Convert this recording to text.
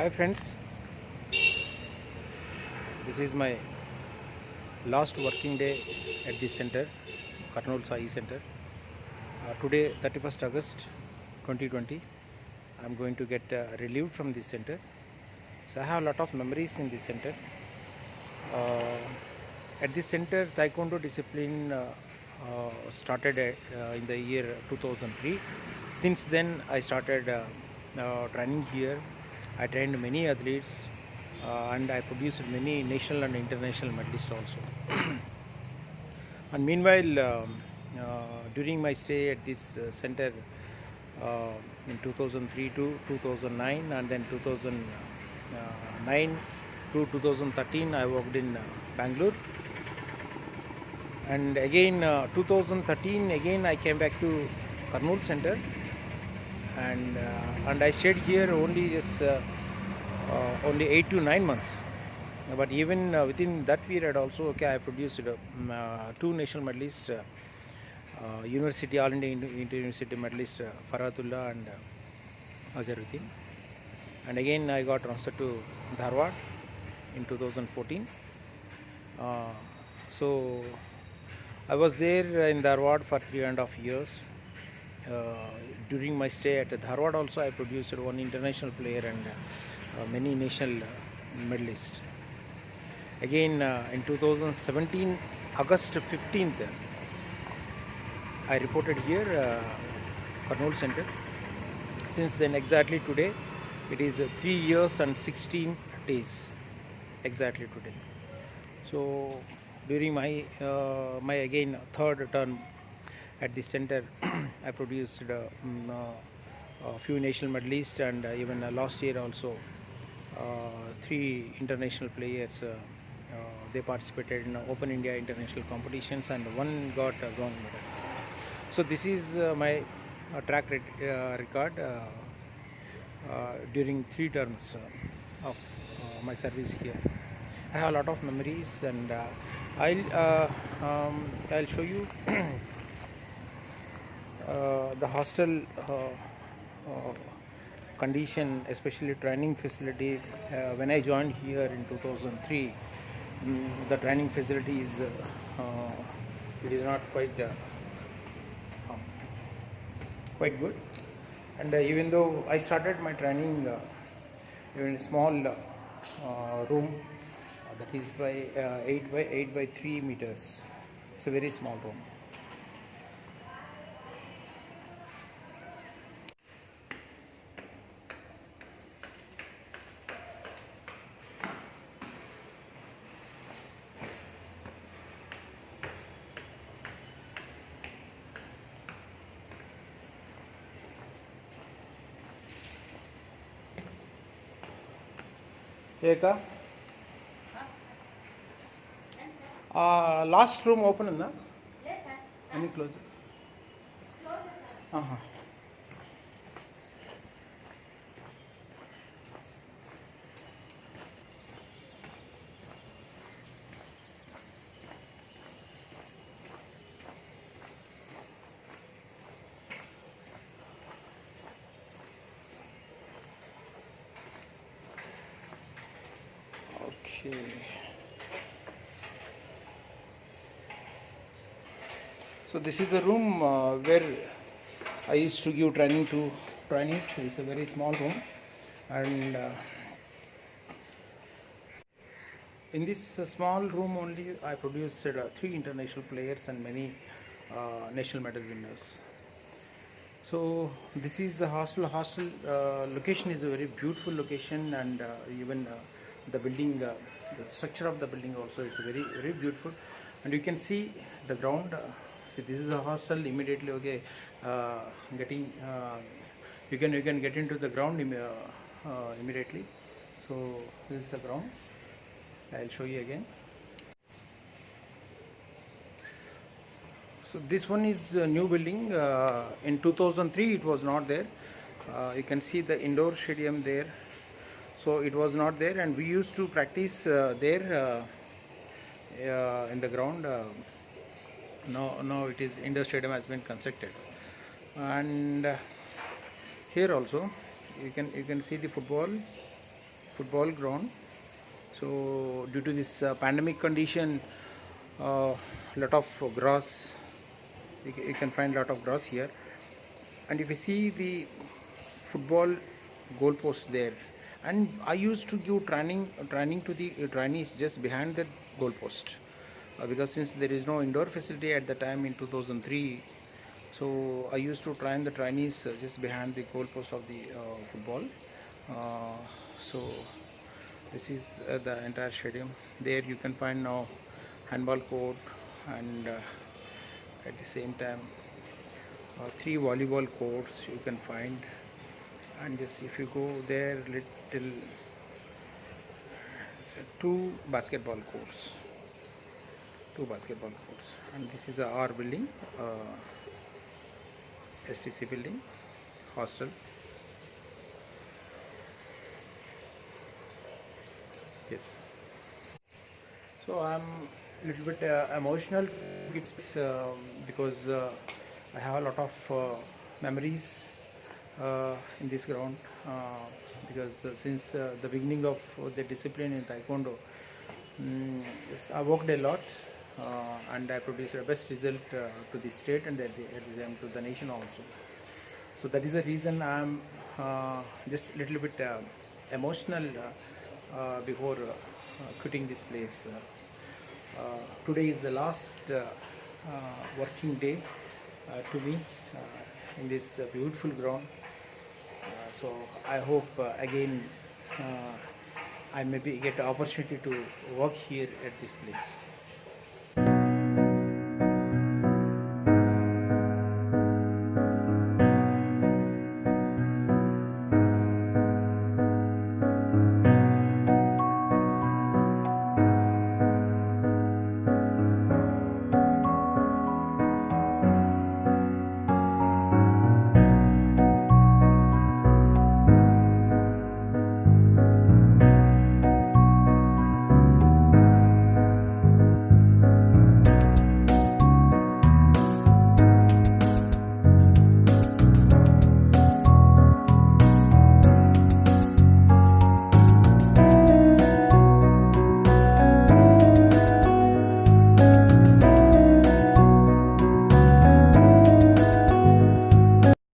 Hi friends, this is my last working day at this center, Karnool Sai Center. Today 31st August 2020, I am going to get relieved from this center. So I have a lot of memories in this center. At this center, Taekwondo discipline started in the year 2003. Since then, I started training here. I trained many athletes and I produced many national and international medalists also. And meanwhile, during my stay at this center in 2003 to 2009 and then 2009 to 2013, I worked in Bangalore. And again 2013 again I came back to Karnool Center, and I stayed here only just only 8 to 9 months. But even within that period also, okay, I produced two national medalists, university all India inter-university medalist Farhatullah and Azharuddin. And again I got transferred to Dharwad in 2014. So I was there in Dharwad for 3.5 years. During my stay at Dharwad also, I produced one international player and many national medalists. Again in 2017, August 15th, I reported here, Karnool Center. Since then, exactly today, it is 3 years and 16 days, exactly today. So during my my again third term at this center, I produced a few national medalists, and even last year also 3 international players. They participated in Open India international competitions, and one got a bronze medal. So this is my track record during 3 terms of my service here. I have a lot of memories, and I'll show you the hostel condition, especially training facility. When I joined here in 2003, the training facility is it is not quite good. And even though I started my training in a small room that is by 8 by 8 by 3 meters. It's a very small room. Eka? Last room open in the? Yes, sir. Any close it? Close it, sir. Okay. So this is the room where I used to give training to trainees. It's a very small room, and in this small room only I produced 3 international players and many national medal winners. So this is the hostel. Location is a very beautiful location, and even the building, the structure of the building also is very beautiful. And you can see the ground. See, this is a hostel. Immediately, okay, getting you can get into the ground immediately. So this is the ground. I'll show you again. So this one is a new building. In 2003 it was not there. You can see the indoor stadium there. So it was not there, and we used to practice there in the ground. Now it is indoor stadium has been constructed, and here also you can see the football football ground. So due to this pandemic condition, lot of grass, you can find lot of grass here. And if you see the football goalpost there, and I used to give training to the trainees just behind that goalpost, because since there is no indoor facility at the time in 2003, so I used to train the trainees just behind the goalpost of the football. So this is the entire stadium. There you can find now handball court, and at the same time 3 volleyball courts you can find. And just if you go there little, so 2 basketball courts, and this is a R building, STC building, hostel. Yes. So I'm a little bit emotional. It's because I have a lot of memories in this ground, because since the beginning of the discipline in Taekwondo, yes, I worked a lot, and I produced the best result to the state and at the same to the nation also. So that is the reason I'm just a little bit emotional before quitting this place. Today is the last working day to me in this beautiful ground. So I hope again I maybe get the opportunity to work here at this place.